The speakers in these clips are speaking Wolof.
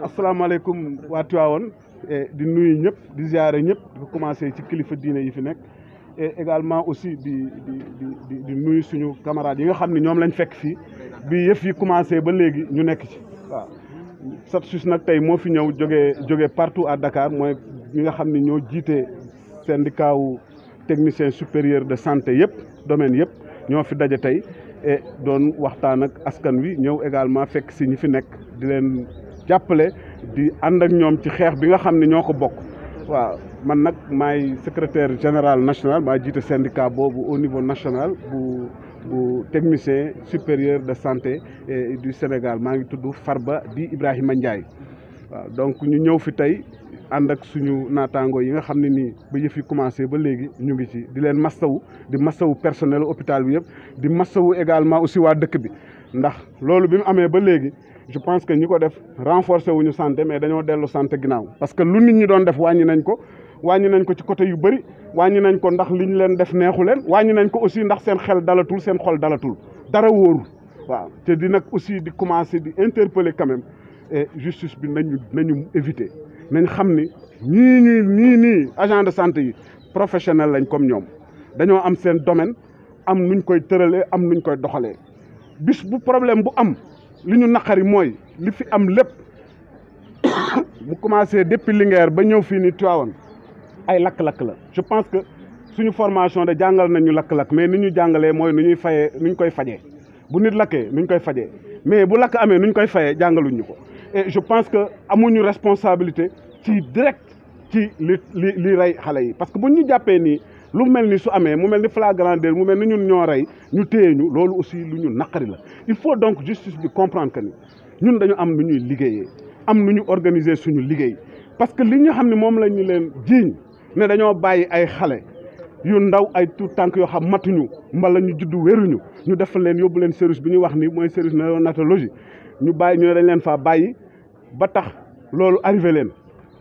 asalaamaaleykum waa Tivaouane di nuyu ñëpp di ziare ñëpp di ko commencé ci kilifa diine yi fi nekk et également aussi di nuyu suñu camarades yi nga xam ne ñoom lañ fekk fii bi yëf yi commencé ba léegi ñu nekk ci waaw. SATSUS nag tey moo fi ñëw jógee partout à Dakar mooy ñi nga xam ne ñoo jiite syndicat wu technicien supérieur de santé yëpp domaine yëpp ñoo fi daje tey et doon waxtaan ak askan wi ñëw également fekk si ñi fi nekk di leen jàppale di ànd ak ñoom ci xeex bi nga xam ne ñoo ko bokk. waaw man nag maay secrétaire général national maa jiite syndicat boobu au niveau national bu technicien supérieur de santé du Sénégal maa ngi tudd Farba di Ibrahima Ndiaye. waaw donc ñu ñëw fi tey ànd ak suñu naataango yi nga xam ne nii ba yëf yi commencé ba léegi ñu ngi ci di leen massawu di massawu personnel hôpital bi yëpp di massawu également aussi waa dëkk bi ndax loolu bi mu amee ba léegi je pense que ñi ko def renforcer wuñu santé mais dañoo dellu santé ginnaaw parce que lu nit ñi doon def wàññi nañ ko ci côté yu bëri wàññi nañ ko ndax li ñu leen def neexu leen wàññi nañ ko aussi ndax seen xel dalatul seen xol dalatul dara wóorul waaw te di nag aussi di commencer di interpeller quand même et justice bi nañu éviter nañ xam ni ñii agent de santé yi professionnel lañ comme ñoom dañoo am seen domaine am nuñ koy tëralee am nuñ koy doxalee bis bu problème bu am li ñu naqari mooy li fi am lépp mu commencé depuis Linguère ba ñëw fii ni Tivaouane ay lakk-lakk la je pense que suñu formation de jàngal nañu lakk-lakk mais ni ñu jàngalee mooy nu ñuy fayee nu ñu koy fajee bu nit lakkee nu ñu koy fajee mais bu lakk amee nu ñu koy fayee jàngaluñ ñu ko et je pense que amuñu responsabilité ci direct ci li rey xale yi parce que bu ñu jàppee nii lu mel ni su amee mu mel ni flagrant délit mu mel ni ñun ñoo rey ñu téye ñu loolu aussi lu ñu naqari la il faut donc justice bi comprendre que ni ñun dañu am nu ñuy liggéeyee am nu ñu organiser suñu liggéey parce que li ñu xam ne moom la ñu leen jiiñ ne dañoo bàyyi ay xale yu ndaw ay tout tànk yoo xam matuñu mbala ñu juddu wéruñu ñu defal leen yóbbu leen service bi ñuy wax ni mooy service néonatologie ñu bàyyi ñu ne dañ leen faa bàyyi ba tax loolu arrivé leen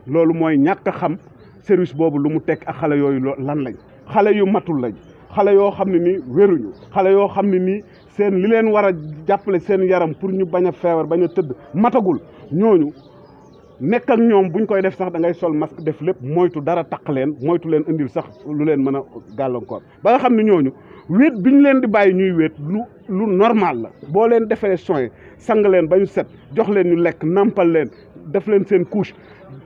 loolu mooy ñàkk a xam service boobu lu mu tekk ak xale yooyu lan lañ xale yu matul lañ xale yoo xam ne nii wéruñu xale yoo xam ne nii seen li leen war a jàppale seen yaram pour ñu bañ a feebar bañ a tëdd matagul ñooñu nekk ak ñoom buñ koy def sax da ngay sol masque def lépp moytu dara taq leen moytu leen indil sax lu leen mën a gàllankoor ba nga xam ne ñooñu wéet bi ñu leen di bàyyi ñuy wéet lu normal la boo leen defee soin sang leen ba ñu set jox leen ñu lekk nampal leen def leen seen couche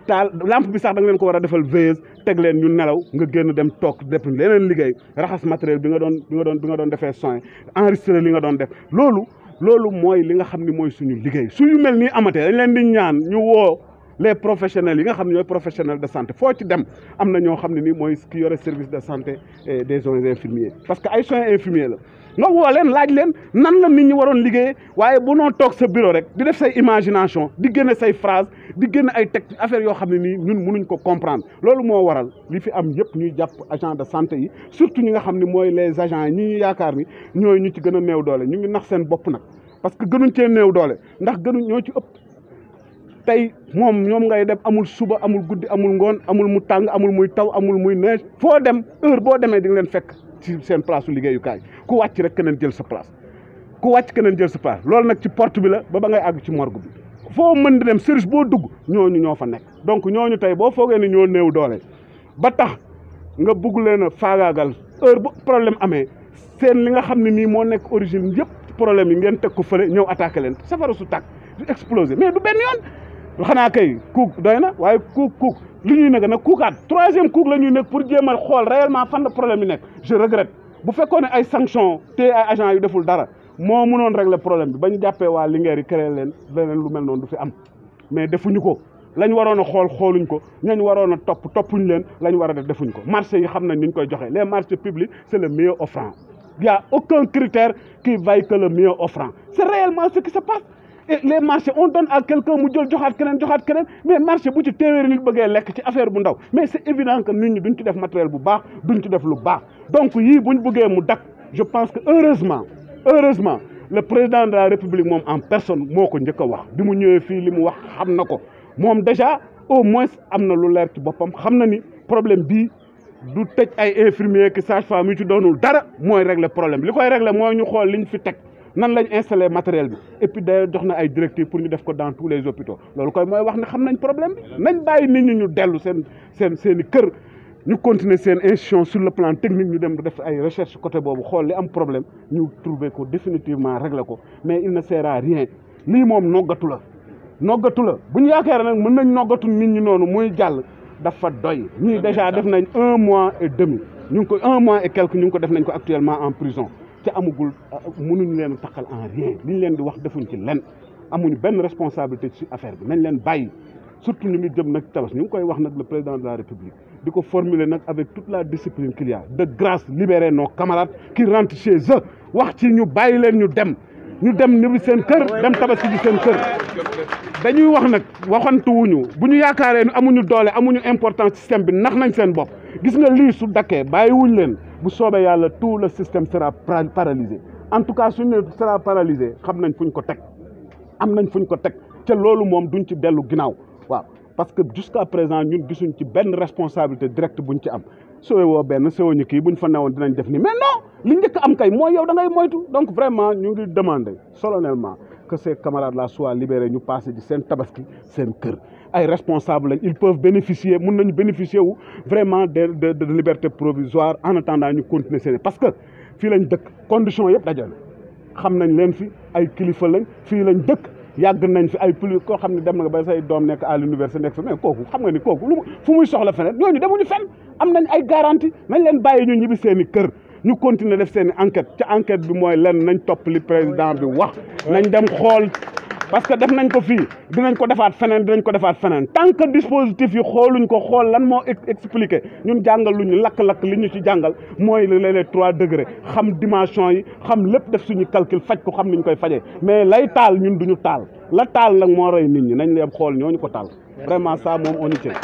taal lampe bi sax da nga leen ko war a defal veilleuse teg leen ñu nelaw nga génn dem toog def leneen liggéey raxas matériel bi nga doon defee soin enregistré li nga doon def loolu mooy li nga xam ne mooy suñu liggéey suñu mel nii amatee dañ leen di ñaan ñu woo les professionnels yi nga xam ne ñooy professionnels de santé foo ci dem am na ñoo xam ne nii mooy ki yore service de santé et des soins infirmiers parce que ay soins infirmiers la nga woo leen laaj leen nan la nit ñi waroon liggéeyee waaye bu noo toog sa bureau rek di def say imagination di génne say phrase di génne ay texte affaire yoo xam ne nii ñun mënuñ ko comprendre loolu moo waral li fi am yëpp ñuy jàpp agent de santé yi surtout ñi nga xam ne mooy les agents ñi ñu yaakaar ni ñooy ñu ci gën a néew doole ñu ngi nax seen bopp nag parce que gënuñ cee néew doole ndax gënuñ ñoo ci ëpp tey ñoom ngay dem amul suba amul guddi amul ngoon amul mu tàng amul muy taw amul muy neige foo dem heure boo demee di nga leen fekk ci seen place su liggéeyukaay ku wàcc rek keneen jël sa place loolu nag ci porte bi la ba ngay àgg ci morgue bi foo mën di dem service boo dugg ñooñu ñoo fa nekk donc ñooñu tey boo foogee ni ñoo néew doole ba tax nga bugg leen a faagaagal heure bu problème amee seen li nga xam ne nii moo nekk origine yëpp problème yi ngeen teg ko fële ñëw attaqué leen safara su tàkk du explosé mais du benn yoon xanaa kay kuuk doy na waaye kuuk li ñuy nekk nag kuukaat troisième kuuk la ñuy nekk pour jéem a xool réellement fan la problème yi nekk je regrette bu fekkoon ne ay sanction te ay agents yu deful dara moo mënoon régler problème bi ba ñu jàppee waa Linguère yi créé leen leneen lu mel noonu du fi am mais defuñu ko lañ waroon a xooluñ ko ñañ waroon a toppuñ leen lañ war a defuñ ko marché yi xam nañ ni ñu koy joxe les marchés publics c'est le mieux offrant il y a aucun critère qui vaille que le mieux offrant c'est réellement ce qui se passe et les marchés on donne à quelqu'un mu jël joxaat keneen mais marché bu ci téeméeri nit bëggee lekk ci affaire bu ndaw mais c'est évident que nit ñi duñ ci def matériel bu baax duñ ci def lu baax donc yii buñ bëggee mu dakk je pense que heureusement le président de la république moom en personne moo ko njëkk a wax bi mu ñëwee fii li mu wax xam na ko moom déjà au moins am na lu leer ci boppam xam na ni problème bii du tëj ay infirmier ki sage-femme yu ci doonul dara mooy régler problème li koy régler mooy ñu xool liñ fi teg nan lañ installer matériel bi et puis day jox na ay directives pour ñu def ko dans tous les hôpitaux loolu koy mooy wax ne xam nañ problème bi nañ bàyyi nit ñi ñu dellu seen kër ñu continuer seen institution sur le plan technique ñu dem def ay recherche côté boobu xool li am problème ñu trouver ko définitivement régler ko mais il ne sert à rien lii moom noggatu la bu ñu yaakaar nag mën nañ noggatu nit ñi noonu muy jàll dafa doy ñii déjà def nañ 1 mois et demi ñu ngi ko 1 mois et quelque ñu ngi ko def nañ ko actuellement en prison te amugul mënuñu leen taxal en rien li ñu leen di wax defuñ ci lenn amuñu benn responsabilité ci affaire bi nañ leen bàyyi surtout ñu ngi jëm nag tabas ñu ngi koy wax nag le président de la république di ko formuler nag avec toute la discipline qu'il y a de grâce libérer nos camarades qui rentrent chez eux wax ci ñu bàyyi leen ñu dem ñibbi seen kër dem tabaski ji seen kër dañuy wax nag waxantuwuñu bu ñu yaakaaree amuñu doole amuñu importance système bi nax nañ seen bopp gis nga lii su dakkee bàyyiwuñ leen bu soobee yàlla tout le système sera paralysé en tout cas suñu ne sera paralysé xam nañ fuñ ko teg am nañ fuñ ko teg te loolu moom duñ ci dellu ginnaaw waaw parce que jusqu'à présent ñun gisuñ ci benn responsabilité directe buñ ci am sooy woo benn soo ñu kii buñ fa newoon dinañ def ni mais non li njëkk am kay mooy yow da ngay moytu donc vraiment ñu ngi demander solennellement que ces camarades là soient libérés ñu passé ci seen tabaski seen kër ay responsables lañ ils peuvent bénéficier mun nañu bénéficier wu vraiment de liberté provisoire en attendant ñu continuer seen parce que fii lañ dëkk conditions yëpp dajale xam nañ leen fi ay kilifa lañ fii lañ dëkk yàgg nañ fi ay plus koo xam ne dem nga ba say doom nekk à l'université nekk fi mais kooku xam nga ni kooku fu muy soxla feneen ñooñu demuñu fenn am nañ ay garantie nañ leen bàyyi ñu ñibbi seen i kër ñu continuer def seen i enquête ca enquête bi mooy lenn nañ topp li président bi wax nañ dem xool parce que def nañ ko fii dinañ ko defaat feneen tant que dispositif yi xooluñ ko xool lan moo expliqué ñun jàngal luñu lakk-lakk li ñu ci jàngal mooy les 3 degrés xam dimension yi xam lépp def suñu calcul faj ko xam niñ koy fajee mais lay taal ñun duñu taal la taal nag moo rey nit ñi nañ leen xool ñooñu ko taal vraiment ça moom on y tient